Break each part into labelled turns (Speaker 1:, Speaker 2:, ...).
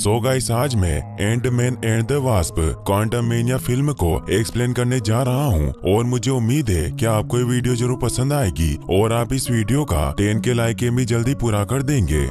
Speaker 1: सो guys, आज मैं Ant Man and the Wasp Quantumania film को एक्सप्लेन करने जा रहा हूँ और मुझे उम्मीद है कि आपको ये वीडियो जरूर पसंद आएगी और आप इस वीडियो का 10 के लाइक भी जल्दी पूरा कर देंगे।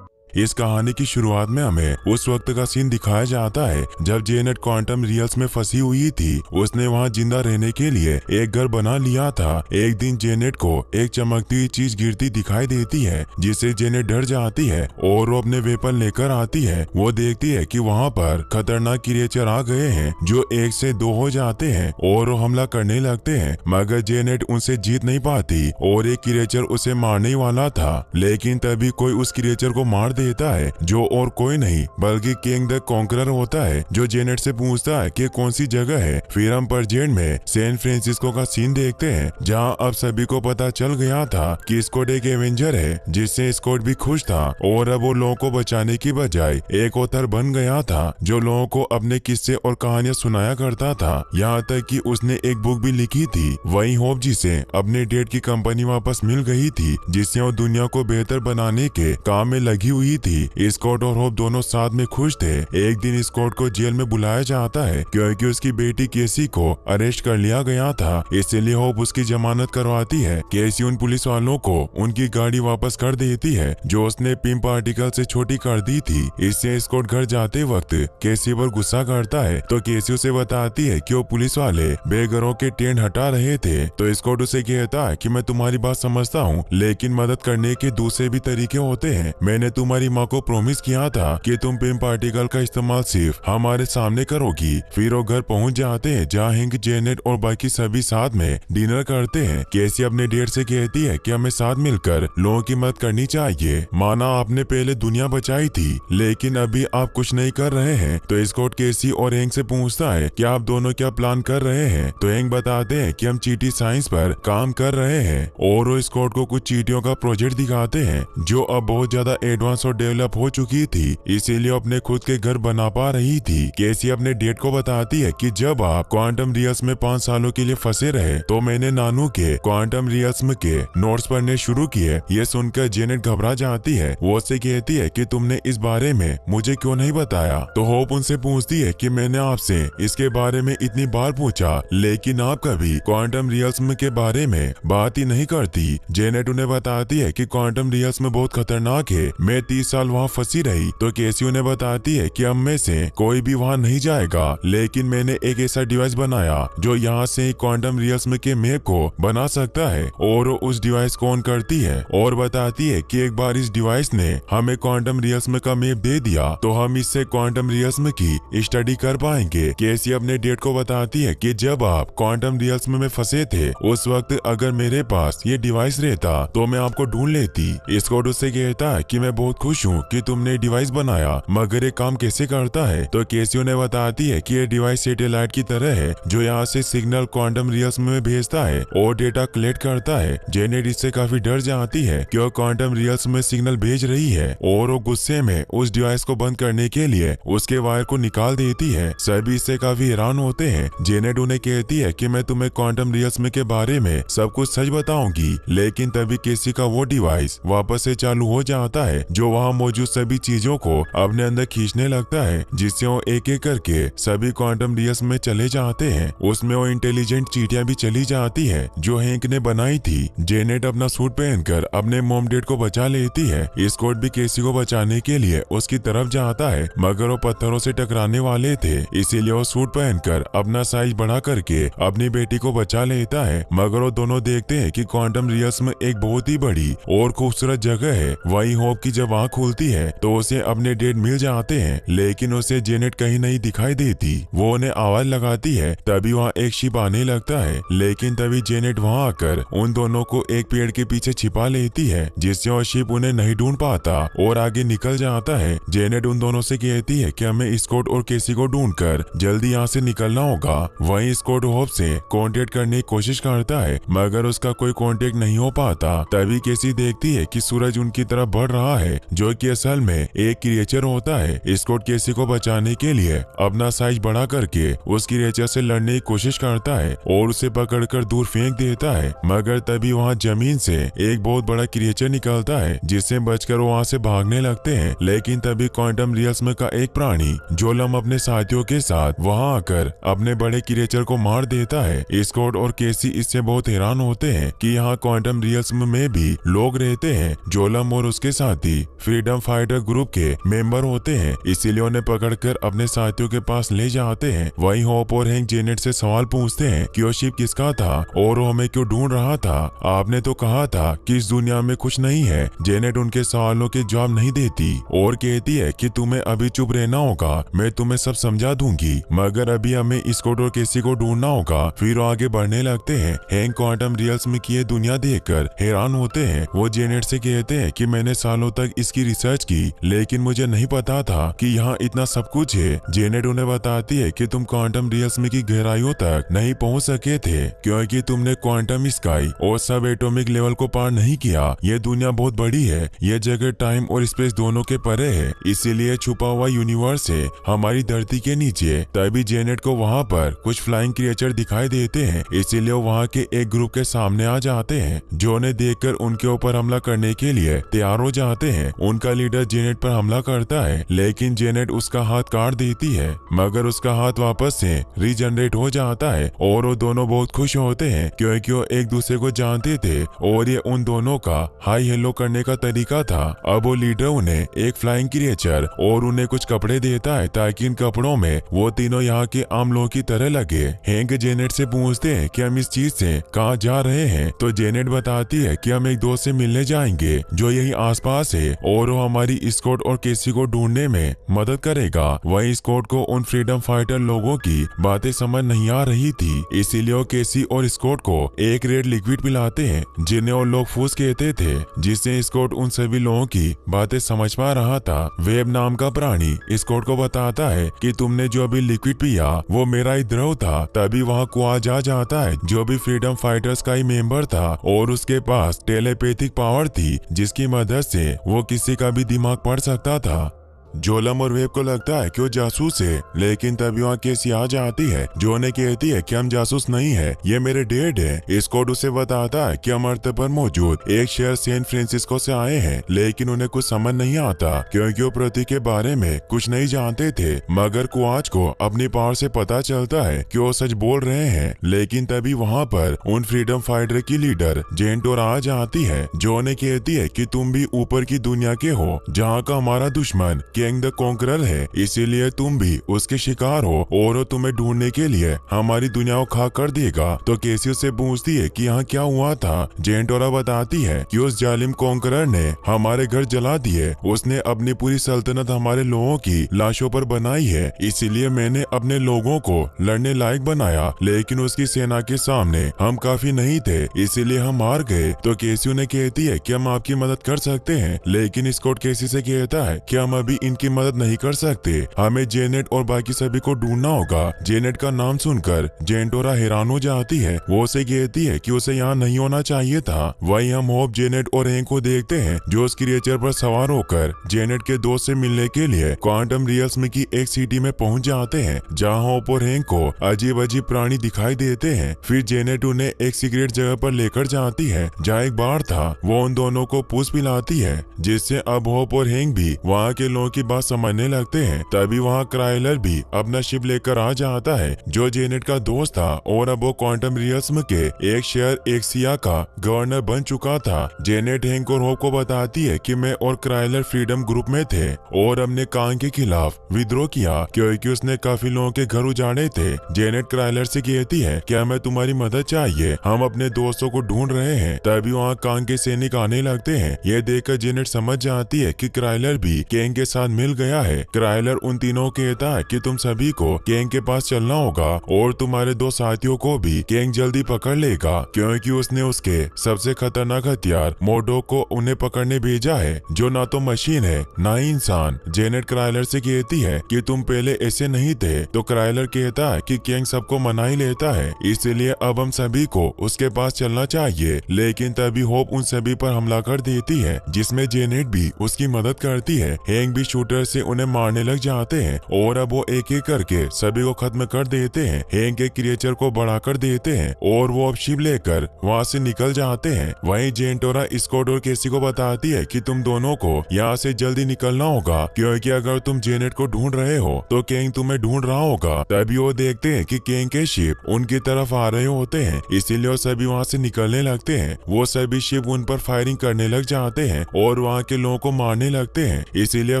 Speaker 1: इस कहानी की शुरुआत में हमें उस वक्त का सीन दिखाया जाता है जब जेनेट क्वांटम रियल्स में फंसी हुई थी। उसने वहां जिंदा रहने के लिए एक घर बना लिया था। एक दिन जेनेट को एक चमकती हुई चीज गिरती दिखाई देती है जिससे जेनेट डर जाती है और वो अपने वेपन लेकर आती है। वो देखती है कि वहां पर खतरनाक क्रिएचर आ गए हैं जो 1 से 2 हो जाते हैं और वो हमला करने लगते हैं, मगर जेनेट उनसे जीत नहीं पाती और एक क्रिएचर उसे मारने वाला था। लेकिन तभी कोई उस क्रिएचर को मार देता है जो और कोई नहीं बल्कि किंग द कॉन्करर होता है, जो जेनेट से पूछता है कि कौन सी जगह है। फिर हम प्रेजेंट में सैन फ्रांसिस्को का सीन देखते हैं जहां अब सभी को पता चल गया था कि स्कॉट एक एवेंजर है, जिससे स्कॉट भी खुश था और अब वो लोगों को बचाने की बजाय एक ऑथर बन गया था जो लोगों को अपने किस्से और कहानियां सुनाया करता था। यहाँ तक कि उसने एक बुक भी लिखी थी। वही होप जिसे अपने डेट की कंपनी वापस मिल गई थी जिससे वो दुनिया को बेहतर बनाने के काम में लगी हुई थी। स्कॉट और होप दोनों साथ में खुश थे। एक दिन स्कॉट को जेल में बुलाया जाता है क्योंकि उसकी बेटी केसी को अरेस्ट कर लिया गया था, इसलिए होप उसकी जमानत करवाती है। केसी उन पुलिस वालों को उनकी गाड़ी वापस कर देती है जो उसने पिंप पार्टिकल से छोटी कर दी थी। इससे स्कॉट घर जाते वक्त केसी पर गुस्सा करता है तो केसी उसे बताती है कि वो पुलिस वाले बेघरों के टेंट हटा रहे थे। तो स्कॉट उसे कहता है कि मैं तुम्हारी बात समझता हूँ, लेकिन मदद करने के दूसरे भी तरीके होते हैं। मैंने तुम्हारी माँ को प्रॉमिस किया था कि तुम पिंप पार्टिकल का इस्तेमाल सिर्फ हमारे सामने करोगी। फिर वो घर पहुंच जाते हैं जहाँ हैंक, जेनेट और बाकी सभी साथ में डिनर करते हैं। केसी अपने डेट से कहती है कि हमें साथ मिलकर लोगों की मदद करनी चाहिए। माना आपने पहले दुनिया बचाई थी लेकिन अभी आप कुछ नहीं कर रहे हैं। तो स्कॉट केसी और हैंक से पूछता है कि आप दोनों क्या प्लान कर रहे हैं। तो हैंक बताते हैं कि हम चीटी साइंस पर काम कर रहे हैं और वो स्कॉट को कुछ चीटियों का प्रोजेक्ट दिखाते हैं जो अब बहुत ज्यादा एडवांस और डेवलप हो चुकी थी, इसीलिए अपने खुद के घर बना पा रही थी। केसी अपने डेट को बताती है कि जब आप क्वांटम रियल्स में 5 सालों के लिए फंसे रहे तो मैंने नानू के क्वांटम रियल्स के नोट्स पढ़ने शुरू किए। ये सुनकर जेनेट घबरा जाती है। वो उससे कहती है कि तुमने इस बारे में मुझे क्यों नहीं बताया। तो होप उनसे पूछती है कि मैंने आपसे इसके बारे में इतनी बार पूछा लेकिन आप कभी क्वांटम रियल्स के बारे में बात ही नहीं करती। जेनेट उन्हें बताती है कि क्वांटम रियल्स में बहुत खतरनाक है। मैं 30 साल वहाँ फंसी रही। तो केसी उन्हें बताती है कि अब में से कोई भी वहाँ नहीं जाएगा, लेकिन मैंने एक ऐसा डिवाइस बनाया जो यहाँ से क्वांटम रियल्स के मैप को बना सकता है। और उस डिवाइस को ऑन करती है और बताती है कि एक बार इस डिवाइस ने हमें क्वांटम रियल्स का मैप दे दिया तो हम इससे क्वांटम रियल्स की स्टडी कर पाएंगे। केसी अपने डेट को बताती है कि जब आप क्वांटम रियल्स में फंसे थे उस वक्त अगर मेरे पास ये डिवाइस रहता तो मैं आपको ढूंढ लेती। स्कॉट उससे कहता है कि मैं बहुत खुश हूँ कि तुमने डिवाइस बनाया, मगर ये काम कैसे करता है। तो केसी उन्हें बताती है कि ये डिवाइस सैटेलाइट की तरह है जो यहाँ से सिग्नल क्वांटम रियल्स में भेजता है और डेटा कलेक्ट करता है। जेनेट इससे काफी डर जाती है कि वो क्वांटम रियल्स में सिग्नल भेज रही है और वो गुस्से में उस डिवाइस को बंद करने के लिए उसके वायर को निकाल देती है। सभी इससे काफी हैरान होते हैं। जेनेट उन्हें कहती है कि मैं तुम्हें क्वांटम रियल्स के बारे में सब कुछ सच बताऊंगी, लेकिन तभी केसी का वो डिवाइस वापस से चालू हो जाता है जो वहाँ मौजूद सभी चीजों को अपने अंदर खींचने लगता है, जिससे वो एक एक करके सभी क्वांटम रियल्स में चले जाते हैं। उसमें वो इंटेलिजेंट चीटियां भी चली जाती है जो हैंक ने बनाई थी। जेनेट अपना सूट पहनकर अपने मॉम डेड को बचा लेती है। स्कॉट भी केसी को बचाने के लिए उसकी तरफ जाता है, मगर वो पत्थरों से टकराने वाले थे, इसीलिए वो सूट पहनकर अपना साइज बढ़ा करके अपनी बेटी को बचा लेता है। मगर वो दोनों देखते हैं कि क्वांटम रियल्स में एक बहुत ही बड़ी और खूबसूरत जगह है। वही होप की जब आँख खुलती है तो उसे अपने डेड मिल जाते हैं, लेकिन उसे जेनेट कहीं नहीं दिखाई देती। वो उन्हें आवाज लगाती है, तभी वहाँ एक शिप आने लगता है, लेकिन तभी जेनेट वहाँ आकर उन दोनों को एक पेड़ के पीछे छिपा लेती है, जिससे वो शिप उन्हें नहीं ढूंढ पाता और आगे निकल जाता है। जेनेट उन दोनों से कहती है कि हमें स्कॉट और केसी को ढूंढकर जल्दी यहाँ से निकलना होगा। वहीं स्कॉट होप से कांटेक्ट करने की कोशिश करता है, मगर उसका कोई कांटेक्ट नहीं हो पाता। तभी केसी देखती है कि सूरज उनकी तरफ बढ़ रहा है जो कि असल में एक क्रिएचर होता है। स्कॉट केसी को बचाने के लिए अपना साइज बड़ा करके उस क्रिएचर से लड़ने की कोशिश करता है और उसे पकड़कर दूर फेंक देता है, मगर तभी वहाँ जमीन से एक बहुत बड़ा क्रिएचर निकलता है जिससे बचकर वहाँ से भागने लगते हैं। लेकिन तभी क्वांटम रियल्म का एक प्राणी जोलम अपने साथियों के साथ वहाँ आकर अपने बड़े क्रिएचर को मार देता है। स्कॉट और केसी इससे बहुत हैरान होते हैं कि यहाँ क्वांटम रियल्म में भी लोग रहते हैं। जोलम और उसके साथी फ्रीडम फाइटर ग्रुप के मेंबर होते हैं, इसीलिए उन्हें पकड़कर अपने साथियों के पास ले जाते हैं। वहीं होप और हैंक जेनेट से सवाल पूछते हैं कि वो शिप किसका था और वो हमें क्यों ढूंढ रहा था। आपने तो कहा था कि इस दुनिया में कुछ नहीं है। जेनेट उनके सवालों के जवाब नहीं देती और कहती है कि तुम्हें अभी चुप रहना होगा, मैं तुम्हें सब समझा दूंगी, मगर अभी हमें स्कॉट और केसी को ढूंढना होगा। फिर आगे बढ़ने लगते हैं। हैंक क्वांटम रियल्म की ये दुनिया देखकर हैरान होते हैं। वो जेनेट से कहते हैं कि मैंने सालों तक इसकी रिसर्च की, लेकिन मुझे नहीं पता था कि यहाँ इतना सब कुछ है। जेनेट उन्हें बताती है कि तुम क्वांटम रियल्म की गहराइयों तक नहीं पहुँच सके थे क्योंकि तुमने क्वांटम स्काई और सब एटॉमिक लेवल को पार नहीं किया। ये दुनिया बहुत बड़ी है, ये जगह टाइम और स्पेस दोनों के परे है, इसीलिए छुपा हुआ यूनिवर्स है हमारी धरती के नीचे। तभी जेनेट को वहाँ पर कुछ फ्लाइंग क्रिएचर दिखाई देते हैं, इसीलिए वहाँ के एक ग्रुप के सामने आ जाते हैं जो उन्हें देखकर उनके ऊपर हमला करने के लिए तैयार हो जाते हैं। उनका लीडर जेनेट पर हमला करता है, लेकिन जेनेट उसका हाथ काट देती है, मगर उसका हाथ वापस से रीजनरेट हो जाता है और वो दोनों बहुत खुश होते हैं क्योंकि वो एक दूसरे को जानते थे और ये उन दोनों का हाई हेलो करने का तरीका था। अब वो लीडर उन्हें एक फ्लाइंग क्रिएचर और उन्हें कुछ कपड़े देता है ताकि इन कपड़ों में वो तीनों यहाँ के आम लोगों की तरह लगे। हैंक जेनेट से पूछते हैं कि हम इस चीज से कहाँ जा रहे हैं, तो जेनेट बताती है कि हम एक दोस्त से मिलने जाएंगे जो यही आसपास है और वो हमारी स्कॉट और केसी को ढूंढने में मदद करेगा। वहीं स्कॉट को उन फ्रीडम फाइटर लोगों की बातें समझ नहीं आ रही थी, इसीलिए वो केसी और स्कॉट को एक रेड लिक्विड पिलाते हैं जिन्हें वो लोग फूस कहते थे, जिससे स्कॉट उन सभी लोगों की बातें समझ पा रहा था। वेब नाम का प्राणी स्कॉट को बताता है कि तुमने जो अभी लिक्विड पिया वो मेरा ही द्रव था। तभी वहाँ क्वाज आ जाता है जो भी फ्रीडम फाइटर्स का ही मेंबर था और उसके पास टेलीपैथिक पावर थी जिसकी मदद से वो किसी का भी दिमाग पढ़ सकता था। जोलम और वेब को लगता है कि वो जासूस है, लेकिन तभी वहाँ केसी आ जाती है जो उन्हें कहती है कि हम जासूस नहीं है, ये मेरे डैड है। स्कॉट उसे बताता है कि हम अर्थ पर मौजूद एक शहर सैन फ्रांसिस्को से आए हैं, लेकिन उन्हें कुछ समझ नहीं आता क्योंकि वो पृथ्वी के बारे में कुछ नहीं जानते थे। मगर क्वाज को अपनी पावर से पता चलता है कि वो सच बोल रहे हैं। लेकिन तभी वहाँ पर उन फ्रीडम फाइटर की लीडर जेंटोरा आ जाती है जो उन्हें कहती है कि तुम भी ऊपर की दुनिया के हो जहाँ का हमारा दुश्मन किंग द कॉन्करर है, इसीलिए तुम भी उसके शिकार हो और वो तुम्हें ढूंढने के लिए हमारी दुनिया को खा कर देगा। तो केसी उससे पूछती है कि यहाँ क्या हुआ था। जेंटोरा बताती है कि उस जालिम कॉन्करर ने हमारे घर जला दिए, उसने अपनी पूरी सल्तनत हमारे लोगों की लाशों पर बनाई है, इसीलिए मैंने अपने लोगों को लड़ने लायक बनाया, लेकिन उसकी सेना के सामने हम काफी नहीं थे, इसीलिए हम हार गए। तो केसी उन्हें कहती है कि हम आपकी मदद कर सकते हैं, लेकिन स्कॉट केसी से कहता है कि हम अभी इनकी मदद नहीं कर सकते, हमें जेनेट और बाकी सभी को ढूंढना होगा। जेनेट का नाम सुनकर जेंटोरा हैरान हो जाती है, वो उसे कहती है कि उसे यहाँ नहीं होना चाहिए था। वहीं हम होप, जेनेट और हैंक को देखते हैं जो उस क्रिएचर पर सवार होकर जेनेट के दोस्त से मिलने के लिए क्वांटम रियल्म की एक सिटी में पहुंच जाते हैं जहाँ होप और हैंक को अजीब अजीब प्राणी दिखाई देते हैं। फिर जेनेट उन्हें एक सीक्रेट जगह पर लेकर जाती है जहाँ एक बार था। वो उन दोनों को पूछ पिलाती है जिससे अब होप और हैंक भी वहाँ के लोगों की बात समझने लगते हैं। तभी वहाँ क्राइलर भी अपना शिप लेकर आ जाता है जो जेनेट का दोस्त था और अब वो क्वांटम रियल्म के एक शहर एक्सिया का गवर्नर बन चुका था। जेनेट हैंक और होप को बताती है कि मैं और क्राइलर फ्रीडम ग्रुप में थे और हमने कांग के खिलाफ विद्रोह किया क्योंकि उसने काफी लोगों के घर उजाड़े थे। जेनेट क्राइलर से कहती है कि हमें तुम्हारी मदद चाहिए, हम अपने दोस्तों को ढूंढ रहे हैं। तभी वहाँ कांग के सैनिक आने लगते हैं। ये देखकर जेनेट समझ जाती है कि क्राइलर भी कैंग के साथ साथ मिल गया है। क्राइलर उन तीनों कहता है कि तुम सभी को केंग के पास चलना होगा और तुम्हारे दो साथियों को भी केंग जल्दी पकड़ लेगा, क्योंकि उसने उसके सबसे खतरनाक हथियार मोडोक को उन्हें पकड़ने भेजा है, जो ना तो मशीन है ना ही इंसान। जेनेट क्राइलर से कहती है कि तुम पहले ऐसे नहीं थे, तो क्राइलर कहता है कि केंग सबको मना ही लेता है, इसलिए अब हम सभी को उसके पास चलना चाहिए। लेकिन तभी होप उन सभी पर हमला कर देती है, जिसमें जेनेट भी उसकी मदद करती है। हैंक भी शूटर से उन्हें मारने लग जाते हैं और अब वो एक एक करके सभी को खत्म कर देते हैं। हैंक एक क्रिएचर को बढ़ाकर देते हैं और वो अब शिप लेकर वहाँ से निकल जाते हैं। वहीं जेंटोरा स्कॉट और केसी को बताती है कि तुम दोनों को यहाँ से जल्दी निकलना होगा, क्योंकि अगर तुम जेनेट को ढूंढ रहे हो तो केंग तुम्हें ढूंढ रहा होगा। तभी वो देखते हैं कि केंग के शिप उनकी तरफ आ रहे होते हैं, इसीलिए वो सभी वहाँ से निकलने लगते हैं। वो सभी शिप उन पर फायरिंग करने लग जाते हैं और वहाँ के लोगों को मारने लगते हैं, इसीलिए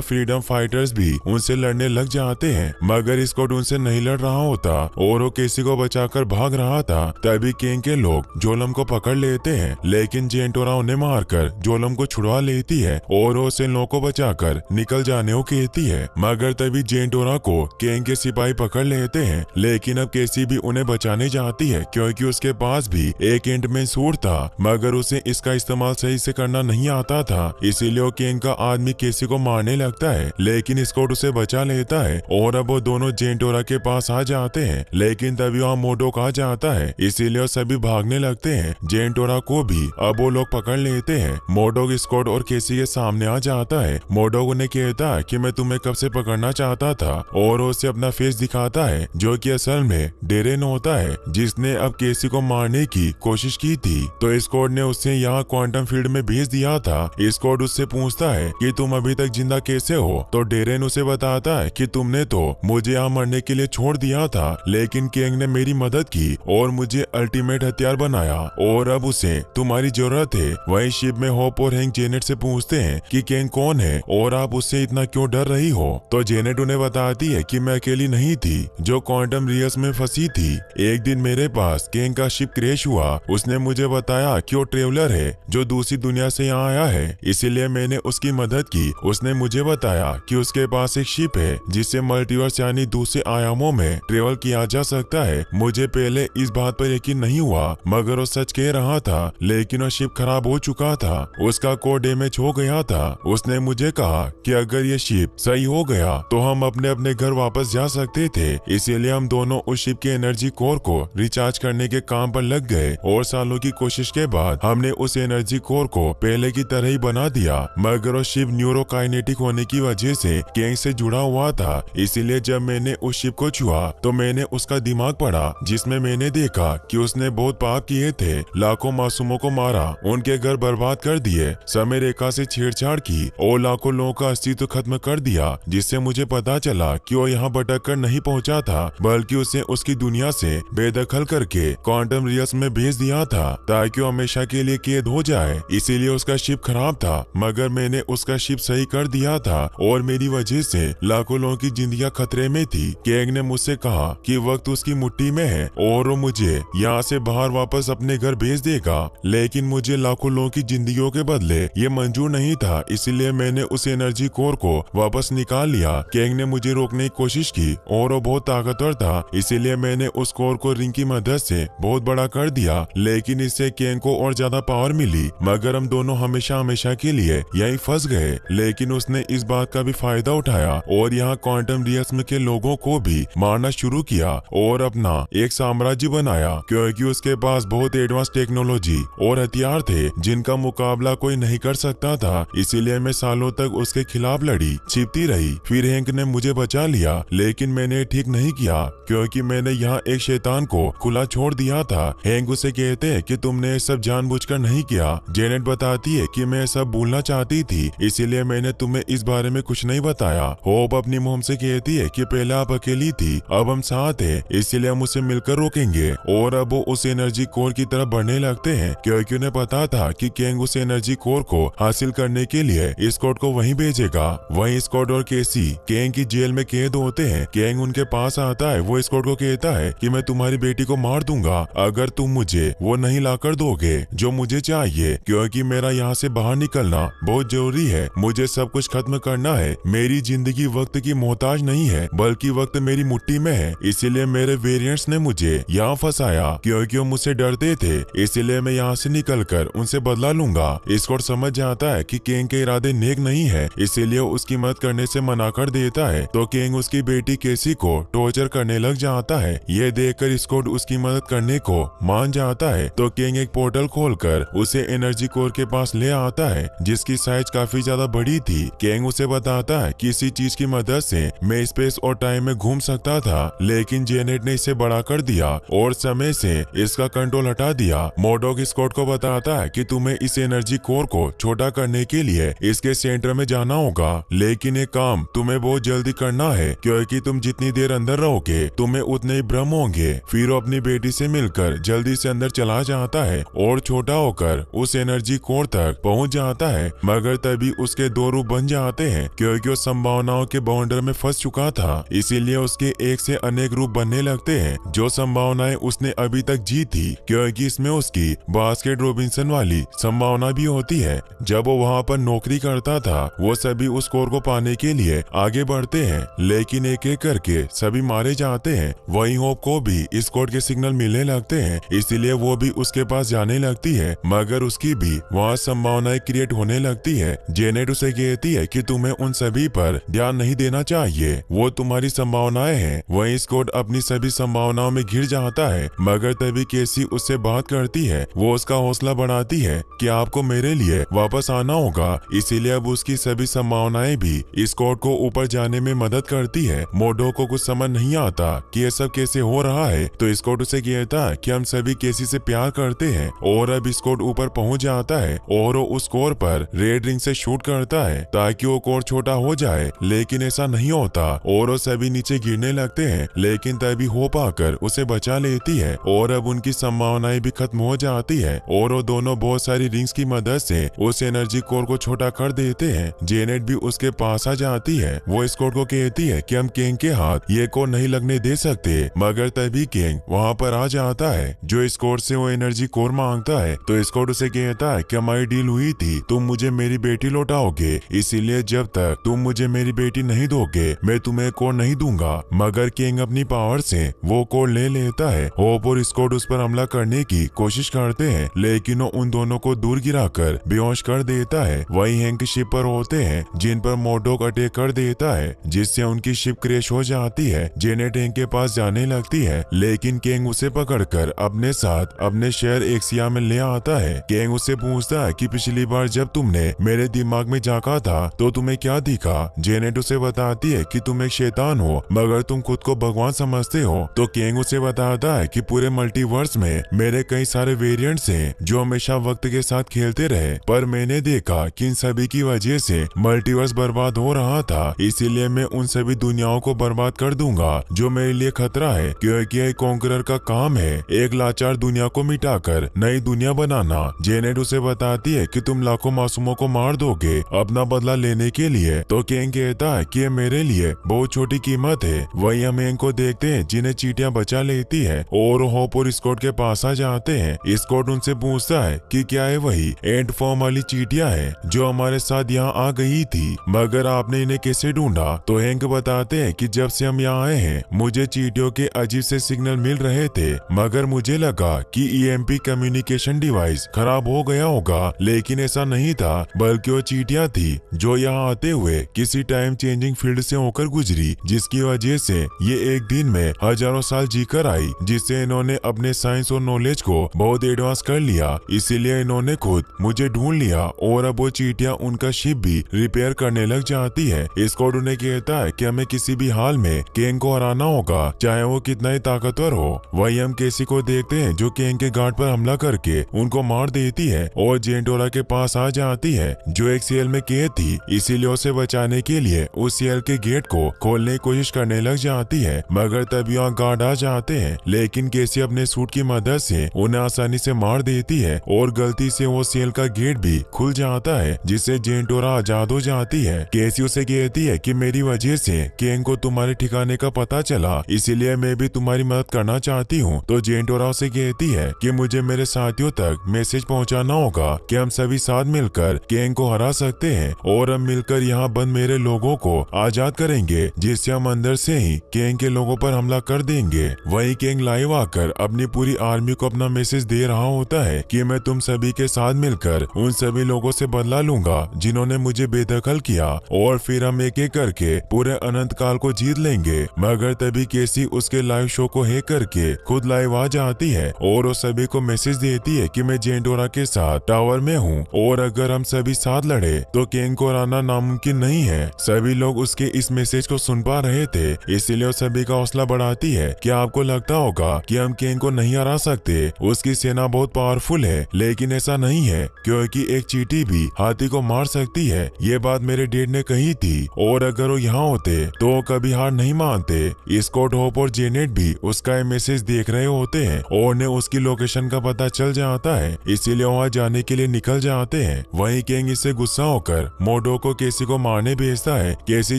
Speaker 1: फ्रीडम फाइटर्स भी उनसे लड़ने लग जाते हैं। मगर स्कॉट उनसे नहीं लड़ रहा होता और वो केसी को बचाकर भाग रहा था। तभी केंग के लोग जोलम को पकड़ लेते हैं, लेकिन जेंटोरा उन्हें मारकर जोलम को छुड़वा लेती है और वो उसे लोगों को बचाकर निकल जाने को कहती है। मगर तभी जेंटोरा को केंग के सिपाही पकड़ लेते हैं, लेकिन अब केसी भी उन्हें बचाने जाती है, क्योंकि उसके पास भी एक एंडमैन सूट था, मगर उसे इसका इस्तेमाल सही से करना नहीं आता था, इसीलिए वो केंग का आदमी केसी को मारने लगता है। लेकिन स्कॉट उसे बचा लेता है और अब वो दोनों जेंटोरा के पास आ जाते हैं, लेकिन तभी वहाँ मोडोक आ जाता है, इसीलिए सभी भागने लगते हैं। जेंटोरा को भी अब वो लोग पकड़ लेते हैं। मोडोक स्कॉट और केसी के सामने आ जाता है। मोडोक उन्हें कहता है कि मैं तुम्हें कब से पकड़ना चाहता था, और उसे अपना फेस दिखाता है, जो कि असल में डेरेन होता है, जिसने अब केसी को मारने की कोशिश की थी। तो स्कॉट ने उसे यहाँ क्वांटम फील्ड में भेज दिया था। स्कॉट उससे पूछता है कि तुम अभी तक जिंदा कैसे हो, तो डेरेन उसे बताता है कि तुमने तो मुझे यहाँ मरने के लिए छोड़ दिया था, लेकिन केंग ने मेरी मदद की और मुझे अल्टीमेट हथियार बनाया, और अब उसे तुम्हारी जरूरत है। वहीं शिप में होप और हैंक जेनेट से पूछते हैं कि केंग कौन है और आप उससे इतना क्यों डर रही हो। तो जेनेट उन्हें बताती है कि मैं अकेली नहीं थी जो क्वांटम रियल्स में फंसी थी। एक दिन मेरे पास केंग का शिप क्रैश हुआ। उसने मुझे बताया कि वो ट्रेवलर है जो दूसरी दुनिया से यहाँ आया है, इसीलिए मैंने उसकी मदद की। उसने मुझे बताया कि उसके पास एक शिप है जिससे मल्टीवर्स यानी दूसरे आयामों में ट्रेवल किया जा सकता है। मुझे पहले इस बात पर यकीन नहीं हुआ, मगर वो सच कह रहा था। लेकिन वो शिप खराब हो चुका था, उसका कोर डैमेज हो गया था। उसने मुझे कहा कि अगर ये शिप सही हो गया तो हम अपने अपने घर वापस जा सकते थे, इसीलिए हम दोनों उस शिप के एनर्जी कोर को रिचार्ज करने के काम पर लग गए, और सालों की कोशिश के बाद हमने उस एनर्जी कोर को पहले की तरह ही बना दिया। मगर वो शिप न्यूरोकाइनेटिक होने की वजह से केंग से जुड़ा हुआ था, इसीलिए जब मैंने उस शिप को छुआ तो मैंने उसका दिमाग पढ़ा, जिसमें मैंने देखा कि उसने बहुत पाप किए थे, लाखों मासूमों को मारा, उनके घर बर्बाद कर दिए, समय रेखा से छेड़छाड़ की और लाखों लोगों का अस्तित्व खत्म कर दिया, जिससे मुझे पता चला कि वो यहाँ भटक कर नहीं पहुँचा था, बल्कि उसे उसकी दुनिया से बेदखल करके क्वांटम रियल्स में भेज दिया था, ताकि वो हमेशा के लिए कैद हो जाए। इसीलिए उसका शिप खराब था, मगर मैंने उसका शिप सही कर दिया था, और मेरी वजह से लाखों लोगों की जिंदगियां खतरे में थी। केंग ने मुझसे कहा कि वक्त उसकी मुट्ठी में है और वो मुझे यहाँ से बाहर वापस अपने घर भेज देगा, लेकिन मुझे लाखों लोगों की जिंदगियों के बदले ये मंजूर नहीं था, इसलिए मैंने उस एनर्जी कोर को वापस निकाल लिया। केंग ने मुझे रोकने की कोशिश की और वो बहुत ताकतवर था, इसीलिए मैंने उस कोर को रिंग की मदद से बहुत बड़ा कर दिया, लेकिन इससे केंग को और ज्यादा पावर मिली, मगर हम दोनों हमेशा हमेशा के लिए यही फंस गए। लेकिन उसने इस बात का भी फायदा उठाया और यहाँ क्वांटम रियल्स के लोगों को भी मारना शुरू किया और अपना एक साम्राज्य बनाया, क्योंकि उसके पास बहुत एडवांस टेक्नोलॉजी और हथियार थे जिनका मुकाबला कोई नहीं कर सकता था। इसीलिए मैं सालों तक उसके खिलाफ लड़ी, छिपती रही। फिर हैंक ने मुझे बचा लिया, लेकिन मैंने ठीक नहीं किया, क्योंकि मैंने यहाँ एक शैतान को खुला छोड़ दिया था। हैंक उसे कहते हैं कि तुमने ये सब जानबूझकर नहीं किया। जेनेट बताती है कि मैं सब भूलना चाहती थी, इसीलिए मैंने तुम्हें इस बारे में कुछ नहीं बताया। होप अपनी मोम से कहती है कि पहले आप अकेली थी, अब हम साथ हैं, इसीलिए हम उसे मिलकर रोकेंगे। और अब वो उस एनर्जी कोर की तरफ बढ़ने लगते हैं, क्योंकि उन्हें पता था कि केंग उस एनर्जी कोर को हासिल करने के लिए स्कॉट को वहीं भेजेगा। वहीं स्कॉट और केसी केंग की जेल में कैद होते हैं। केंग उनके पास आता है। वो स्कॉट को कहता है कि मैं तुम्हारी बेटी को मार दूंगा अगर तुम मुझे वो नहीं लाकर दोगे जो मुझे चाहिए, क्योंकि मेरा यहाँ से बाहर निकलना बहुत जरूरी है। मुझे सब कुछ खत्म करना करना है। मेरी जिंदगी वक्त की मोहताज नहीं है, बल्कि वक्त मेरी मुट्ठी में है। इसीलिए मेरे वेरिएंट्स ने मुझे यहाँ फंसाया, क्योंकि वो मुझसे डरते थे। इसीलिए मैं यहाँ से निकलकर उनसे बदला लूंगा। स्कॉट समझ जाता है कि किंग के इरादे नेक नहीं है, इसीलिए उसकी मदद करने से मना कर देता है। तो किंग उसकी बेटी केसी को टॉर्चर करने लग जाता है। ये देखकर स्कॉट उसकी मदद करने को मान जाता है। तो किंग एक पोर्टल खोलकर उसे एनर्जी कोर के पास ले आता है, जिसकी साइज काफी ज्यादा बड़ी थी। किंग उसे बताता है कि इसी चीज की मदद से मैं स्पेस और टाइम में घूम सकता था, लेकिन जेनेट ने इसे बड़ा कर दिया और समय से इसका कंट्रोल हटा दिया। मोडोक स्कॉट को बताता है कि तुम्हें इस एनर्जी कोर को छोटा करने के लिए इसके सेंटर में जाना होगा, लेकिन ये काम तुम्हें बहुत जल्दी करना है, क्योंकि तुम जितनी देर अंदर रहोगे तुम्हें उतने ही भ्रम होंगे। फिर वो अपनी बेटी से मिलकर जल्दी से अंदर चला जाता है और छोटा होकर उस एनर्जी कोर तक पहुंच जाता है, मगर तभी उसके दो रूप बन जाते हैं, क्योंकि वो संभावनाओं के बाउंडर में फंस चुका था। इसीलिए उसके एक से अनेक रूप बनने लगते हैं। जो संभावनाएं उसने अभी तक जी थी, क्योंकि इसमें उसकी बास्केट रॉबिन्सन वाली संभावना भी होती है। जब वो वहाँ पर नौकरी करता था, वो सभी उस कोर को पाने के लिए आगे बढ़ते हैं, लेकिन एक एक करके सभी मारे जाते हैं। वहीं होप को भी स्कॉट के सिग्नल मिलने लगते हैं, इसीलिए वो भी उसके पास जाने लगती है, मगर उसकी भी वहाँ संभावनाएं क्रिएट होने लगती है। जेनेट उसे कहती है कि तुम्हें उन सभी पर ध्यान नहीं देना चाहिए, वो तुम्हारी संभावनाएं हैं। वहीं स्कॉट अपनी सभी संभावनाओं में घिर जाता है, मगर तभी केसी उससे बात करती है। वो उसका हौसला बढ़ाती है कि आपको मेरे लिए वापस आना होगा। इसीलिए अब उसकी सभी संभावनाएं भी स्कॉट को ऊपर जाने में मदद करती है। मोडो को कुछ समझ नहीं आता कि ये सब कैसे हो रहा है, तो स्कॉट उसे कहता है कि हम सभी केसी से प्यार करते हैं। और अब स्कॉट ऊपर पहुंच जाता है और वो उस कोर पर रेड रिंग से शूट करता है ताकि वो कोर छोटा हो जाए, लेकिन ऐसा नहीं होता और वो सभी नीचे गिरने लगते हैं। लेकिन तभी होप आकर उसे बचा लेती है और अब उनकी संभावनाएं भी खत्म हो जाती है और वो दोनों बहुत सारी रिंग्स की मदद से उस एनर्जी कोर को छोटा कर देते हैं। जेनेट भी उसके पास आ जाती है। वो स्कॉट को कहती है कि हम किंग के हाथ ये कोर नहीं लगने दे सकते, मगर तभी किंग वहाँ पर आ जाता है, जो स्कॉट से वो एनर्जी कोर मांगता है। तो स्कॉट उसे कहता है कि हमारी डील हुई थी, तुम मुझे मेरी बेटी लौटाओगे, इसीलिए जब तक तुम मुझे मेरी बेटी नहीं दोगे मैं तुम्हें कोर नहीं दूंगा। मगर किंग अपनी पावर से वो कोर ले लेता है। होप और स्कॉट उस पर हमला करने की कोशिश करते हैं, लेकिन वो उन दोनों को दूर गिराकर बेहोश कर देता है। वही हैंक शिप पर होते हैं, जिन पर मोडोक अटैक कर देता है, जिससे उनकी शिप क्रैश हो जाती है। जेनेट हैंक के पास जाने लगती है, लेकिन किंग उसे पकड़कर अपने साथ अपने शहर एक्सिया में ले आता है। किंग उससे पूछता है कि पिछली बार जब तुमने मेरे दिमाग में झांका था तो तुम्हें क्या दिखा। जेनेट उसे बताती है कि तुम एक शैतान हो, मगर तुम खुद को भगवान समझते हो। तो किंग उसे बताता है कि पूरे मल्टीवर्स में मेरे कई सारे वेरिएंट्स हैं जो हमेशा वक्त के साथ खेलते रहे, पर मैंने देखा कि इन सभी की वजह से मल्टीवर्स बर्बाद हो रहा था, इसीलिए मैं उन सभी दुनियाओं को बर्बाद कर दूंगा जो मेरे लिए खतरा है, क्योंकि एक कॉन्करर का काम है एक लाचार दुनिया को मिटाकर नई दुनिया बनाना। जेनेट उसे बताती है कि तुम लाखों मासूमों को मार दोगे अपना बदला लेने के लिए। तो किंग कहता है कि ये मेरे लिए बहुत छोटी कीमत है। वही हम हैंक को देखते हैं जिन्हें चींटियां बचा लेती है और होप और स्कॉट के पास आ जाते हैं। स्कॉट उनसे पूछता है कि क्या है वही एंट फॉर्म वाली चींटियां हैं जो हमारे साथ यहाँ आ गई थी, मगर आपने इन्हें कैसे ढूंढा। तो हैंक बताते हैं कि जब से हम यहाँ आए हैं मुझे चींटियों के अजीब से सिग्नल मिल रहे थे, मगर मुझे लगा कि EMP कम्युनिकेशन डिवाइस खराब हो गया होगा, लेकिन ऐसा नहीं था, बल्कि वो चींटियां थी जो यहाँ आते हुए किसी टाइम चेंजिंग फील्ड से होकर गुजरी, जिसकी वजह से ये एक दिन में हजारों साल जीकर आई, जिससे इन्होंने अपने साइंस और नॉलेज को बहुत एडवांस कर लिया। इसीलिए इन्होंने खुद मुझे ढूंढ लिया और अब वो चींटियां उनका शिप भी रिपेयर करने लग जाती है। स्कॉट उन्हें कहता है कि हमें किसी भी हाल में किंग को हराना होगा, चाहे वो कितना ही ताकतवर हो। वही हम केसी को देखते हैं जो किंग के गार्ड पर हमला करके उनको मार देती है और जेंटोरा के पास आ जाती है, जो एक सेल में कैद थी। इसीलिए उसे बचाने के लिए उस सेल के गेट को खोलने की कोशिश करने लग जाती है, मगर तभी वहाँ गार्ड आ जाते हैं, लेकिन केसी अपने सूट की मदद से उन्हें आसानी से मार देती है और गलती से वो सेल का गेट भी खुल जाता है, जिससे जेंटोरा आजाद हो जाती है। केसी उसे कहती है कि मेरी वजह से किंग को तुम्हारे ठिकाने का पता चला, इसीलिए मैं भी तुम्हारी मदद करना चाहती हूँ। तो जेंटोरा उसे कहती है कि मुझे मेरे साथियों तक मैसेज पहुँचाना होगा कि हम सभी साथ मिलकर किंग को हरा सकते हैं और हम मिलकर आकर यहाँ बंद मेरे लोगों को आजाद करेंगे, जिससे हम अंदर से ही किंग के लोगों पर हमला कर देंगे। वही किंग लाइव आकर अपनी पूरी आर्मी को अपना मैसेज दे रहा होता है कि मैं तुम सभी के साथ मिलकर उन सभी लोगों से बदला लूंगा जिन्होंने मुझे बेदखल किया, और फिर हम एक एक करके पूरे अनंत काल को जीत लेंगे। मगर तभी केसी उसके लाइव शो को हैक करके खुद लाइव आ जाती है और वो सभी को मैसेज देती है कि मैं जेंटोरा के साथ टावर में हूँ, और अगर हम सभी साथ लड़े तो किंग को हराना नामुमकिन नहीं है। सभी लोग उसके इस मैसेज को सुन पा रहे थे, इसीलिए वो सभी का हौसला बढ़ाती है कि आपको लगता होगा कि हम किंग को नहीं हरा सकते, उसकी सेना बहुत पावरफुल है, लेकिन ऐसा नहीं है क्योंकि एक चींटी भी हाथी को मार सकती है। ये बात मेरे डैड ने कही थी, और अगर वो यहाँ होते तो वो कभी हार नहीं मानते। स्कॉट, होप और जेनेट भी उसका ये मैसेज देख रहे होते हैं और उन्हें उसकी लोकेशन का पता चल जाता है, इसीलिए वहाँ जाने के लिए निकल जाते हैं। वहीं किंग इससे गुस्सा होकर मोडोक को केसी को मारने भेजता है। केसी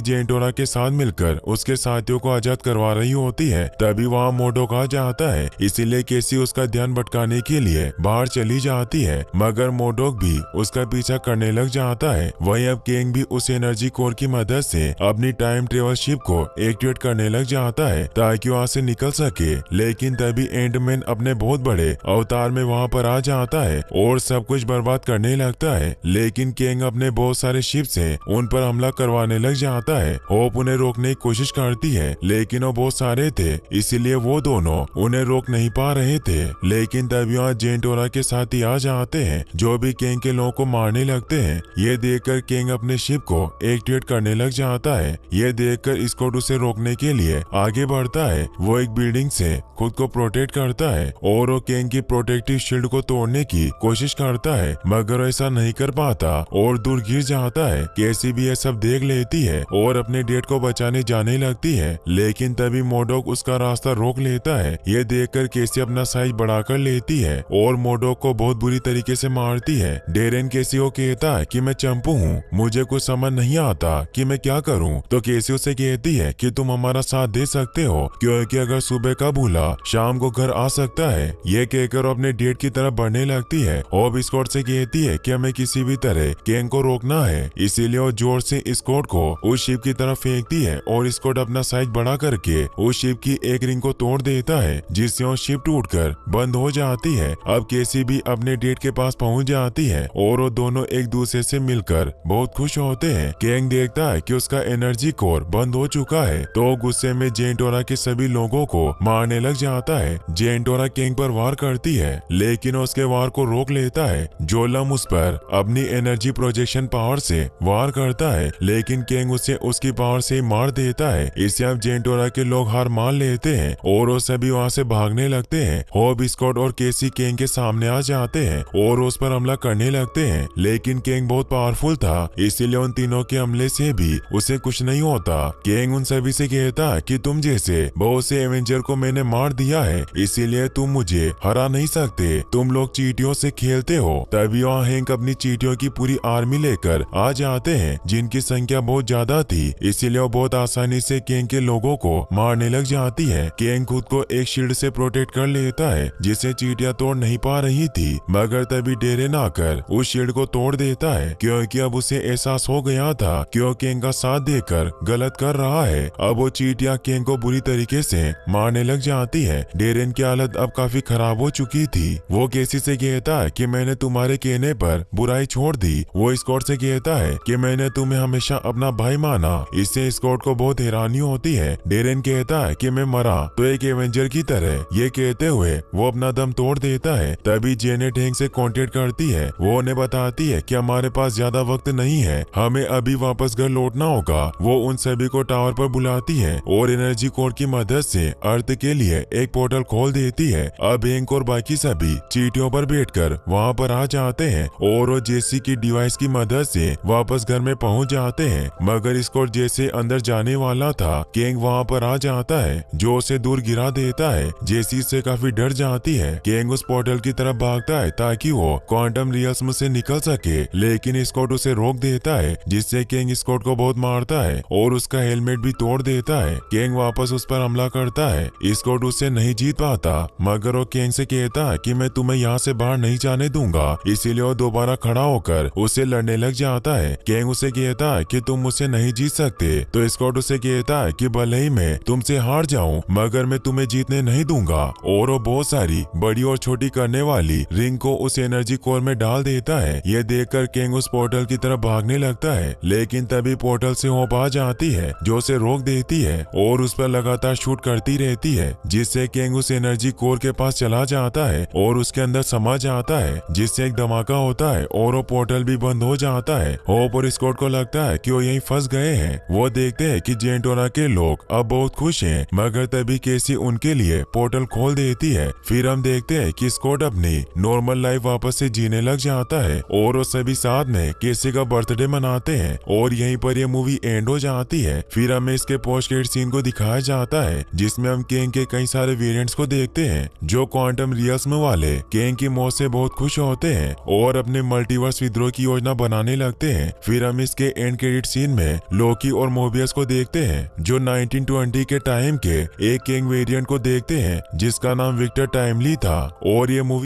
Speaker 1: जेंटोरा के साथ मिलकर उसके साथियों को आजाद करवा रही होती है, तभी वहाँ मोडोक आ जाता है, इसीलिए केसी उसका ध्यान भटकाने के लिए बाहर चली जाती है, मगर मोडोक भी उसका पीछा करने लग जाता है। वहीं अब किंग भी उस एनर्जी कोर की मदद से अपनी टाइम ट्रेवल शिप को एक्टिवेट करने लग जाता है ताकि वहाँ से निकल सके, लेकिन तभी एंडमैन अपने बहुत बड़े अवतार में वहाँ पर आ जाता है और सब कुछ बर्बाद करने लगता है। लेकिन किंग अपने बहुत सारे शिप से उन पर हमला करवाने लग जाता है। होप उन्हें रोकने की कोशिश करती है, लेकिन वो बहुत सारे थे, इसीलिए वो दोनों उन्हें रोक नहीं पा रहे थे। लेकिन तभी वहाँ जेंटोरा के साथी आ जाते हैं जो भी किंग के लोगों को मारने लगते हैं। ये देखकर किंग अपने शिप को एक्टिवेट करने लग जाता है। ये देखकर स्कॉट उसे रोकने के लिए आगे बढ़ता है। वो एक बिल्डिंग से खुद को प्रोटेक्ट करता है और वो किंग की प्रोटेक्टिव शील्ड को तोड़ने की कोशिश करता है, मगर ऐसा नहीं कर पाता और दूर गिर जाता है। केसी भी ये सब देख लेती है और अपने डेड को बचाने जाने लगती है, लेकिन तभी मोडोक उसका रास्ता रोक लेता है। ये देखकर केसी अपना साइज बढ़ाकर लेती है और मोडोक को बहुत बुरी तरीके से मारती है। डेरेन केसी को कहता है कि मैं चंपू हूँ, मुझे कुछ समझ नहीं आता कि मैं क्या करूँ। तो केसी उसे कहती है कि तुम हमारा साथ दे सकते हो, क्योंकि अगर सुबह का भूला शाम को घर आ सकता है। ये कहकर अपने डेड की तरफ बढ़ने लगती है और स्कॉट से कहती है कि हमें किसी भी तरह किंग को रोकना है, इसीलिए वो जोर से स्कॉट को उस शिप की तरफ फेंकती है और स्कॉट अपना साइज बड़ा करके उस शिप की एक रिंग को तोड़ देता है, जिससे वो शिप टूटकर बंद हो जाती है। अब केसी भी अपने डेड के पास पहुंच जाती है और वो दोनों एक दूसरे से मिलकर बहुत खुश होते हैं। किंग देखता है कि उसका एनर्जी कोर बंद हो चुका है, तो गुस्से में जेंटोरा के सभी लोगों को मारने लग जाता है। जेंटोरा किंग पर वार करती है, लेकिन उसके वार को रोक लेता है। जोलम उस पर अपनी एनर्जी प्रोजेक्शन पावर से वार करता है, लेकिन किंग उसे उसकी पावर से मार देता है। इससे अब जेंटोरा के लोग हार मान लेते हैं और वो सभी वहाँ से भागने लगते हैं। होप, स्कॉट और केसी किंग के सामने आ जाते हैं और उस पर हमला करने लगते हैं, लेकिन किंग बहुत पावरफुल था, इसीलिए उन तीनों के हमले से भी उसे कुछ नहीं होता। किंग उन सभी से कहता है कि तुम जैसे बहुत से एवेंजर को मैंने मार दिया है, इसीलिए तुम मुझे हरा नहीं सकते, तुम लोग चींटियों से खेलते हो। तभी वहाँ हैंक अपनी चींटियों की पूरी आर्मी लेकर आ जाते हैं, जिनकी संख्या बहुत ज्यादा थी, इसीलिए वो बहुत आसानी से किंग के लोगों को मारने लग जाती है। किंग खुद को एक शील्ड से प्रोटेक्ट कर लेता है, जिसे चींटियां तोड़ नहीं पा रही थी, मगर तभी डेरेन आकर उस शील्ड को तोड़ देता है, क्योंकि अब उसे एहसास हो गया था कि वो किंग का साथ देकर गलत कर रहा है। अब वो चींटियां किंग को बुरी तरीके से मारने लग जाती है। डेरेन की हालत अब काफी खराब हो चुकी थी। वो केसी से कहता है कि मैंने तुम्हारे कहने पर बुराई छोड़ दी। वो स्कॉट से कहता है कि मैंने तुम्हें हमेशा अपना भाई माना। इससे स्कॉट को बहुत हैरानी होती है। डेरेन कहता है कि मैं मरा तो एक एवेंजर की तरह। ये कहते हुए वो अपना दम तोड़ देता है। तभी जेनेट हैंक से कांटेक्ट करती है। वो उन्हें बताती है कि हमारे पास ज्यादा वक्त नहीं है, हमें अभी वापस घर लौटना होगा। वो उन सभी को टावर पर बुलाती है और एनर्जी कोर की मदद से अर्थ के लिए एक पोर्टल खोल देती है। अब हैंक और बाकी सभी चींटियों पर बैठकर वहाँ पर आ जाते हैं और वो जेसी की डिवाइस की मदद से वापस घर में पहुँच जाते हैं, मगर स्कॉट जैसे अंदर जाने वाला था, किंग वहाँ पर आ जाता है जो उसे दूर गिरा देता है। जेसी से काफी डर जाती है। किंग उस पोर्टल की तरफ भागता है ताकि वो क्वांटम रियल्म से निकल सके, लेकिन स्कॉट उसे रोक देता है, जिससे किंग स्कॉट को बहुत मारता है और उसका हेलमेट भी तोड़ देता है। किंग वापस उस पर हमला करता है। स्कॉट उससे नहीं जीत पाता, मगर वो किंग से कहता है कि मैं तुम्हें यहाँ से बाहर नहीं जाने दूंगा, इसीलिए वो दोबारा खड़ा होकर उससे लड़ने लग जाता है। किंग उसे कहता है कि तुम मुझसे नहीं जीत सकते, तो स्कॉट उसे कहता है कि भले ही मैं तुमसे हार जाऊं मगर मैं तुम्हें जीतने नहीं दूंगा, और वो बहुत सारी बड़ी और छोटी करने वाली रिंग को उस एनर्जी कोर में डाल देता है। यह देखकर किंग उस पोर्टल की तरफ भागने लगता है, लेकिन तभी पोर्टल से होप आ जाती है जो उसे रोक देती है और उस पर लगातार शूट करती रहती है, जिससे किंग उस एनर्जी कोर के पास चला जाता है और उसके अंदर समा जाता है, जिससे एक धमाका होता है और वो पोर्टल भी बंद हो जाता है। होप और स्कॉट को लगता है कि वो यहीं फंस गए हैं। वो देखते हैं कि जेंटोना के लोग अब बहुत खुश हैं, मगर तभी केसी उनके लिए पोर्टल खोल देती है। फिर हम देखते हैं कि स्कॉट अपनी नॉर्मल लाइफ वापस से जीने लग जाता है और वो सभी साथ में केसी का बर्थडे मनाते हैं, और यहीं पर ये मूवी एंड हो जाती है। फिर हमें इसके पोस्ट क्रेडिट सीन को दिखाया जाता है, जिसमें हम किंग के कई सारे वेरिएंट्स को देखते हैं जो क्वांटम रियल्म वाले किंग की मौत से बहुत खुश होते हैं और अपने मल्टीवर्स विद्रोह की योजना बनाने लगते हैं। फिर हम इसके एंड क्रेडिट सीन में लोकी और मोबियस को देखते हैं जो 1920 के टाइम के एक किंग वेरिएंट को देखते हैं जिसका नाम विक्टर टाइमली था। और ये मूवी